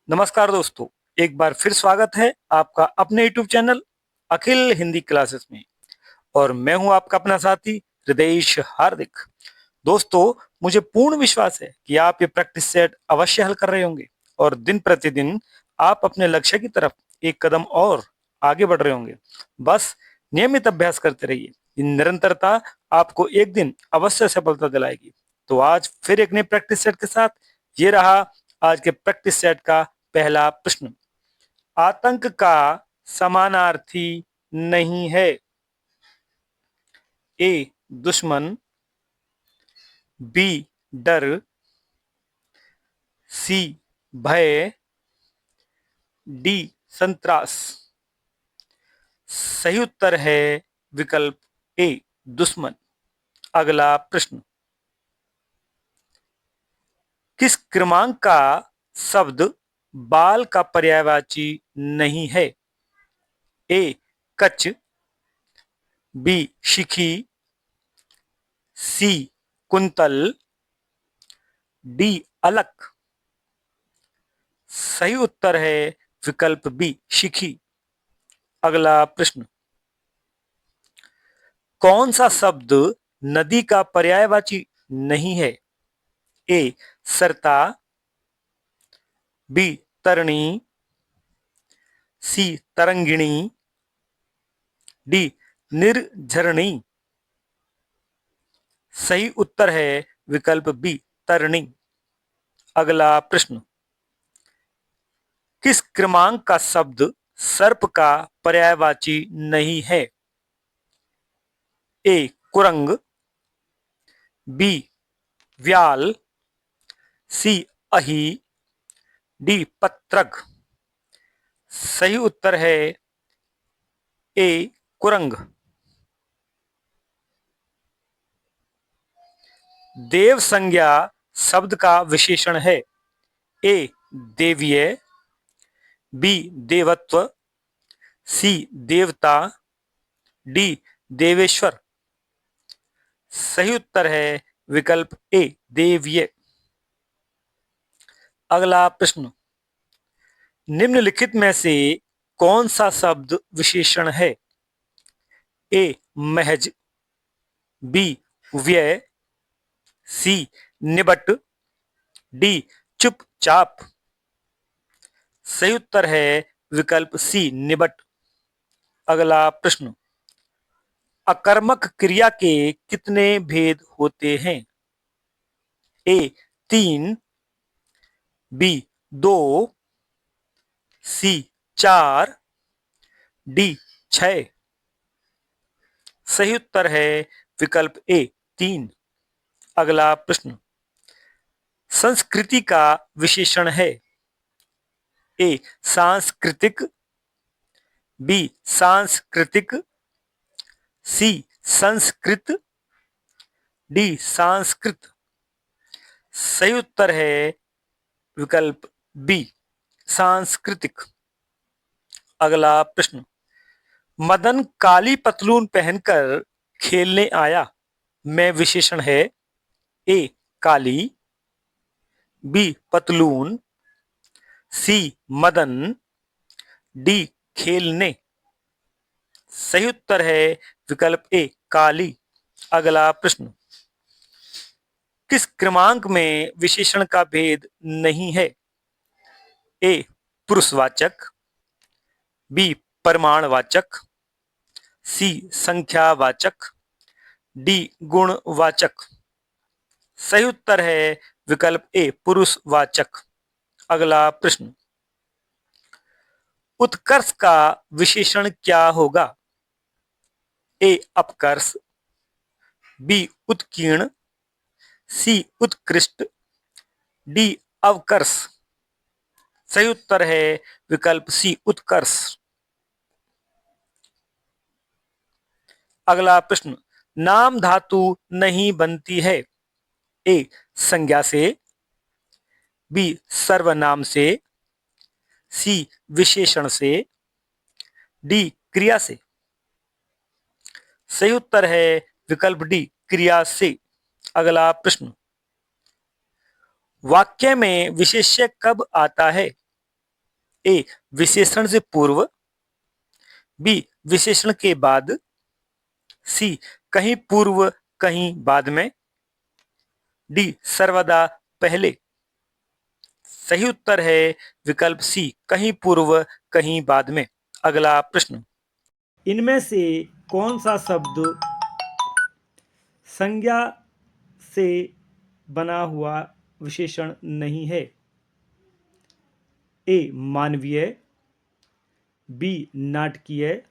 नमस्कार दोस्तों, एक बार फिर स्वागत है आपका अपने यूट्यूब चैनल अखिल हिंदी क्लासेस में। और मैं हूं आपका अपना साथी हृदयेश हार्दिक। दोस्तों, मुझे पूर्ण विश्वास है कि आप ये प्रैक्टिस सेट अवश्य हल कर रहे होंगे और दिन प्रतिदिन आप अपने लक्ष्य की तरफ एक कदम और आगे बढ़ रहे होंगे। बस नियमित अभ्यास करते रहिए। ये निरंतरता आपको एक दिन अवश्य सफलता दिलाएगी। तो आज फिर एक नए प्रैक्टिस सेट के साथ ये रहा आज के प्रैक्टिस सेट का पहला प्रश्न। आतंक का समानार्थी नहीं है। ए दुश्मन, बी डर, सी भय, डी संत्रास। सही उत्तर है विकल्प ए दुश्मन। अगला प्रश्न। किस क्रमांक का शब्द बाल का पर्यायवाची नहीं है। ए कच, बी शिखी, सी कुंतल, डी अलक। सही उत्तर है विकल्प बी शिखी। अगला प्रश्न। कौन सा शब्द नदी का पर्यायवाची नहीं है। ए सरता, बी तरणी, सी तरंगिणी, डी निर्झरणी। सही उत्तर है विकल्प बी तरणी। अगला प्रश्न। किस क्रमांक का शब्द सर्प का पर्यायवाची नहीं है। ए कुरंग, बी व्याल, सी अही, डी पत्रक। सही उत्तर है ए कुरंग। देव संज्ञा शब्द का विशेषण है। ए देवीय, बी देवत्व, सी देवता, डी देवेश्वर। सही उत्तर है विकल्प ए देवीय। अगला प्रश्न। निम्नलिखित में से कौन सा शब्द विशेषण है। ए महज, बी व्यय, सी निबट, डी चुपचाप। सही उत्तर है विकल्प सी निबट। अगला प्रश्न। अकर्मक क्रिया के कितने भेद होते हैं। ए 3, बी 2, सी 4, डी 6। सही उत्तर है विकल्प ए 3। अगला प्रश्न। संस्कृति का विशेषण है। ए सांस्कृतिक, बी सांस्कृतिक, सी संस्कृत, डी संस्कृत। सही उत्तर है विकल्प बी सांस्कृतिक। अगला प्रश्न। मदन काली पतलून पहनकर खेलने आया में विशेषण है। ए काली, बी पतलून, सी मदन, डी खेलने। सही उत्तर है विकल्प ए काली। अगला प्रश्न। किस क्रमांक में विशेषण का भेद नहीं है। ए पुरुषवाचक, बी परिमाणवाचक, सी संख्यावाचक, डी गुणवाचक। सही उत्तर है विकल्प ए पुरुषवाचक। अगला प्रश्न। उत्कर्ष का विशेषण क्या होगा। ए अपकर्ष, बी उत्कीर्ण, सी उत्कृष्ट, डी अवकर्ष। सही उत्तर है विकल्प सी उत्कर्ष। अगला प्रश्न। नाम धातु नहीं बनती है। ए संज्ञा से, बी सर्वनाम से, सी विशेषण से, डी क्रिया से। सही उत्तर है विकल्प डी क्रिया से। अगला प्रश्न। वाक्य में विशेष्य कब आता है। ए विशेषण से पूर्व, बी विशेषण के बाद, सी कहीं पूर्व कहीं बाद में, डी सर्वदा पहले। सही उत्तर है विकल्प सी, कहीं पूर्व कहीं बाद में। अगला प्रश्न, इनमें से कौन सा शब्द संज्ञा से बना हुआ विशेषण नहीं है? ए मानवीय, बी नाटकीय,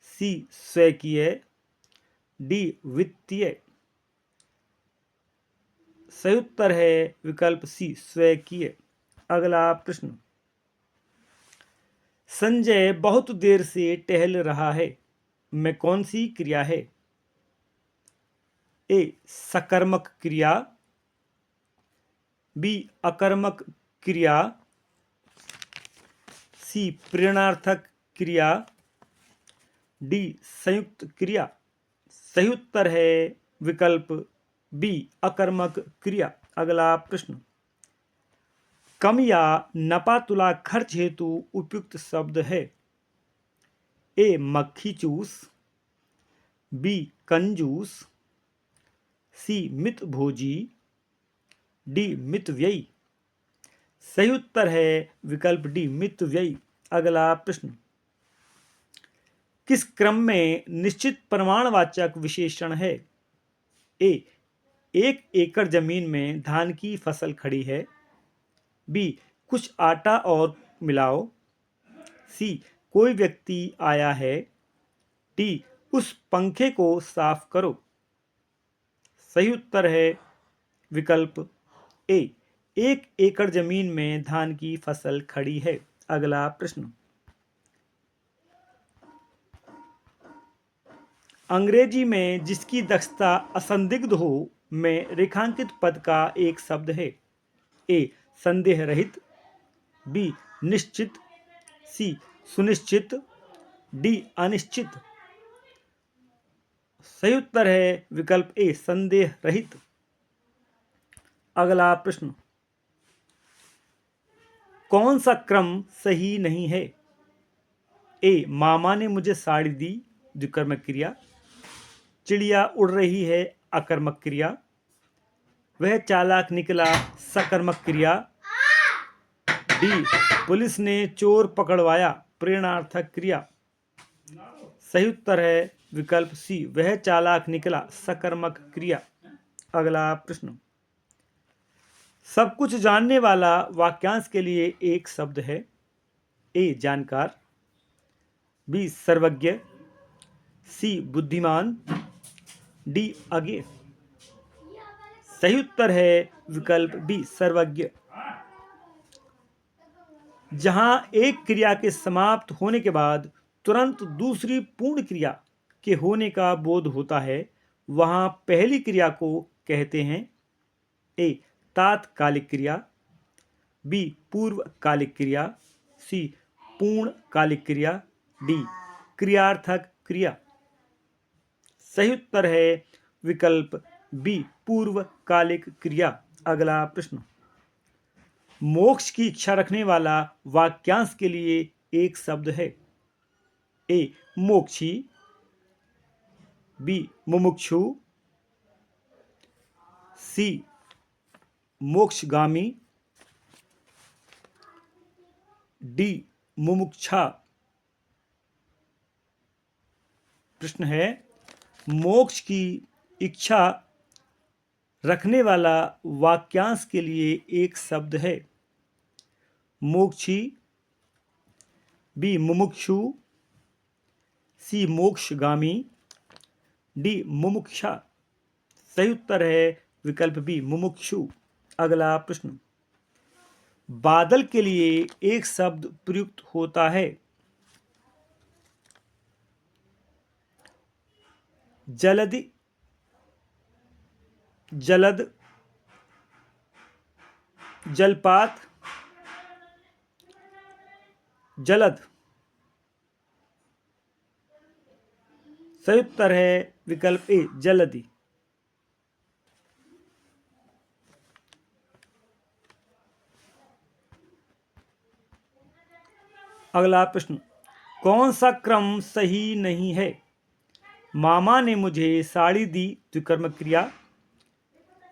सी स्वकीय, डी वित्तीय। सही उत्तर है विकल्प सी स्वकीय। अगला प्रश्न, संजय बहुत देर से टहल रहा है, में कौन सी क्रिया है? ए सकर्मक क्रिया, बी अकर्मक क्रिया, सी प्रेरणार्थक क्रिया, डी संयुक्त क्रिया। सही उत्तर है विकल्प बी अकर्मक क्रिया। अगला प्रश्न, कम या नपा तुला खर्च हेतु उपयुक्त शब्द है? ए मक्खी चूस, बी कंजूस, सी मित भोजी, डी मित व्ययी। सही उत्तर है विकल्प डी मित व्ययी। अगला प्रश्न, किस क्रम में निश्चित प्रमाणवाचक विशेषण है? ए 1 एकड़ जमीन में धान की फसल खड़ी है, बी कुछ आटा और मिलाओ, सी कोई व्यक्ति आया है, डी उस पंखे को साफ करो। सही उत्तर है विकल्प ए 1 एकड़ जमीन में धान की फसल खड़ी है। अगला प्रश्न, अंग्रेजी में जिसकी दक्षता असंदिग्ध हो में रेखांकित पद का एक शब्द है? ए संदेह रहित, बी निश्चित, सी सुनिश्चित, डी अनिश्चित। सही उत्तर है विकल्प ए संदेह रहित। अगला प्रश्न, कौन सा क्रम सही नहीं है? ए मामा ने मुझे साड़ी दी, द्विकर्मक क्रिया, चिड़िया उड़ रही है, अकर्मक क्रिया, वह चालाक निकला, सकर्मक क्रिया, डी पुलिस ने चोर पकड़वाया, प्रेरणार्थक क्रिया। सही उत्तर है विकल्प सी वह चालाक निकला, सकर्मक क्रिया। अगला प्रश्न, सब कुछ जानने वाला वाक्यांश के लिए एक शब्द है? ए जानकार, बी सर्वज्ञ, सी बुद्धिमान, डी अज्ञ। सही उत्तर है विकल्प बी सर्वज्ञ। जहां एक क्रिया के समाप्त होने के बाद तुरंत दूसरी पूर्ण क्रिया के होने का बोध होता है, वहां पहली क्रिया को कहते हैं ए तात्कालिक क्रिया, बी पूर्वकालिक क्रिया, सी पूर्णकालिक क्रिया, डी क्रियार्थक क्रिया। सही उत्तर है विकल्प बी पूर्वकालिक क्रिया। अगला प्रश्न, मोक्ष की इच्छा रखने वाला वाक्यांश के लिए एक शब्द है? ए मोक्षी, बी मुमुक्षु, सी मोक्षगामी, डी मुमुक्षा। प्रश्न है, मोक्ष की इच्छा रखने वाला वाक्यांश के लिए एक शब्द है? मोक्षी, बी मुमुक्षु, सी मोक्षगामी, डी मुमुक्षा। सही उत्तर है विकल्प बी मुमुक्षु। अगला प्रश्न, बादल के लिए एक शब्द प्रयुक्त होता है? जलदि, जलद, जलपात, जलद। सही उत्तर है विकल्प ए जलदि। अगला प्रश्न, कौन सा क्रम सही नहीं है? मामा ने मुझे साड़ी दी, द्विकर्मक क्रिया।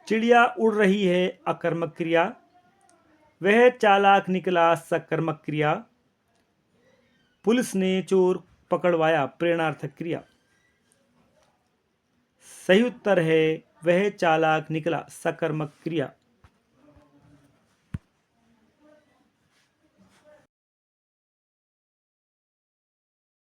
चिड़िया उड़ रही है, अकर्मक क्रिया। वह चालाक निकला, सकर्मक क्रिया। पुलिस ने चोर पकड़वाया, प्रेरणार्थक क्रिया। सही उत्तर है वह चालाक निकला, सकर्मक क्रिया।